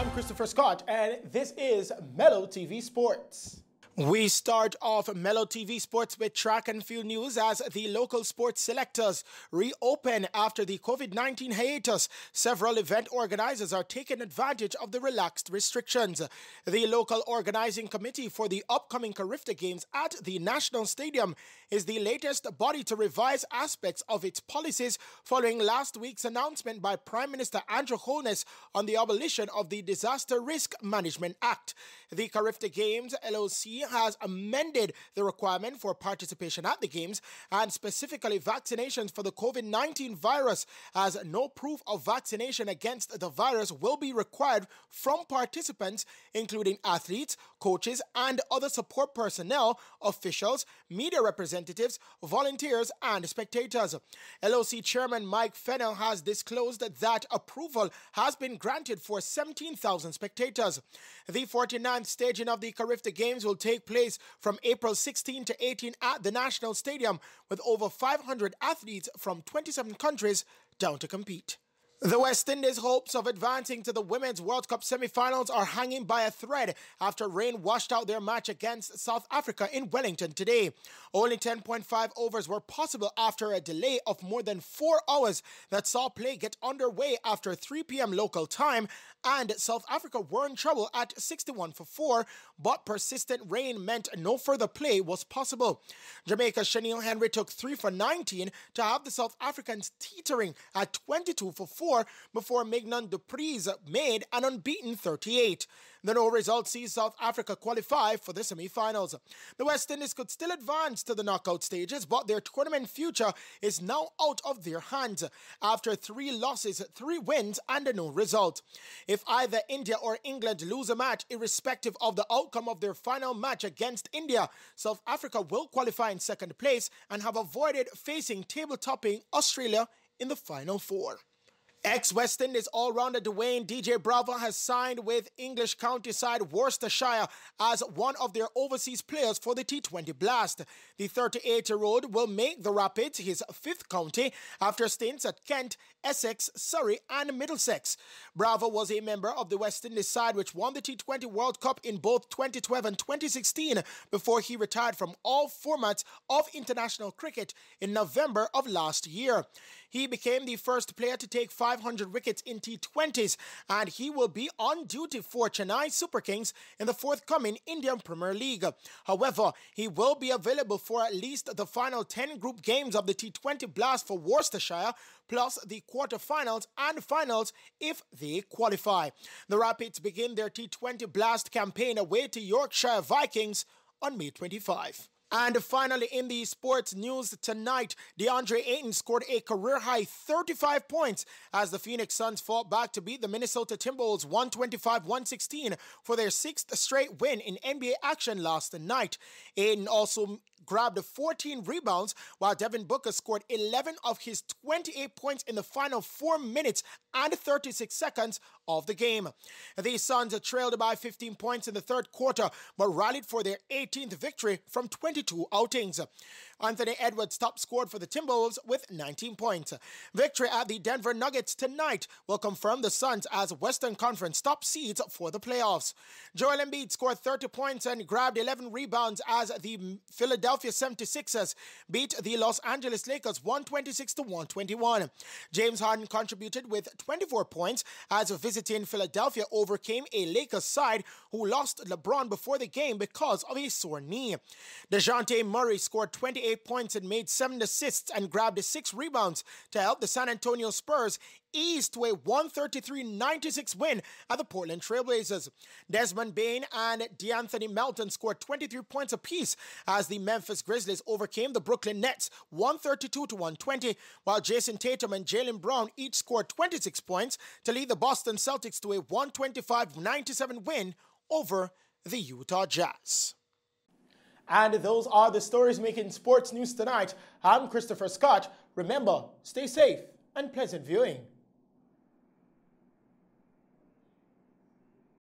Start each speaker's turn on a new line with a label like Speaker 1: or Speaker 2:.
Speaker 1: I'm Christopher Scott, and this is Mellow TV Sports. We start off Mellow TV Sports with track and field news as the local sports selectors reopen after the COVID-19 hiatus. Several event organizers are taking advantage of the relaxed restrictions. The local organizing committee for the upcoming Carifta Games at the National Stadium is the latest body to revise aspects of its policies following last week's announcement by Prime Minister Andrew Holness on the abolition of the Disaster Risk Management Act. The Carifta Games LOC has amended the requirement for participation at the Games and specifically vaccinations for the COVID-19 virus, as no proof of vaccination against the virus will be required from participants, including athletes, coaches, and other support personnel, officials, media representatives, volunteers, and spectators. LOC Chairman Mike Fennell has disclosed that approval has been granted for 17,000 spectators. The 49th staging of the Carifta Games will take place from April 16 to 18 at the National Stadium, with over 500 athletes from 27 countries down to compete. The West Indies' hopes of advancing to the Women's World Cup semi-finals are hanging by a thread after rain washed out their match against South Africa in Wellington today. Only 10.5 overs were possible after a delay of more than 4 hours that saw play get underway after 3 p.m. local time, and South Africa were in trouble at 61 for 4, but persistent rain meant no further play was possible. Jamaica's Shaniel Henry took 3 for 19 to have the South Africans teetering at 22 for 4 before Mignon du Preez made an unbeaten 38. The no result sees South Africa qualify for the semi-finals. The West Indies could still advance to the knockout stages, but their tournament future is now out of their hands after 3 losses, 3 wins, and a no result. If either India or England lose a match, irrespective of the outcome of their final match against India, South Africa will qualify in second place and have avoided facing table-topping Australia in the final 4. Ex-West Indies all-rounder Dwayne DJ Bravo has signed with English county side Worcestershire as one of their overseas players for the T20 Blast. The 38-year-old will make the Rapids his 5th county after stints at Kent, Essex, Surrey, and Middlesex. Bravo was a member of the West Indies side which won the T20 World Cup in both 2012 and 2016 before he retired from all formats of international cricket in November of last year. He became the first player to take 500 wickets in T20s, and he will be on duty for Chennai Super Kings in the forthcoming Indian Premier League. However, he will be available for at least the final 10 group games of the T20 Blast for Worcestershire, plus the quarterfinals and finals if they qualify. The Rapids begin their T20 Blast campaign away to Yorkshire Vikings on May 25. And finally, in the sports news tonight, DeAndre Ayton scored a career-high 35 points as the Phoenix Suns fought back to beat the Minnesota Timberwolves 125-116 for their 6th straight win in NBA action last night. Ayton also grabbed 14 rebounds, while Devin Booker scored 11 of his 28 points in the final 4 minutes and 36 seconds of the game. The Suns trailed by 15 points in the third quarter, but rallied for their 18th victory from 22 outings. Anthony Edwards top scored for the Timberwolves with 19 points. Victory at the Denver Nuggets tonight will confirm the Suns as Western Conference top seeds for the playoffs. Joel Embiid scored 30 points and grabbed 11 rebounds as the Philadelphia 76ers beat the Los Angeles Lakers 126-121. James Harden contributed with 24 points as visiting Philadelphia overcame a Lakers side who lost LeBron before the game because of a sore knee. DeJounte Murray scored 28 points and made 7 assists and grabbed 6 rebounds to help the San Antonio Spurs ease to a 133-96 win at the Portland Trailblazers. Desmond Bane and DeAnthony Melton scored 23 points apiece as the Memphis Grizzlies overcame the Brooklyn Nets 132-120, while Jason Tatum and Jaylen Brown each scored 26 points to lead the Boston Celtics to a 125-97 win over the Utah Jazz. And those are the stories making sports news tonight. I'm Christopher Scott. Remember, stay safe and pleasant viewing.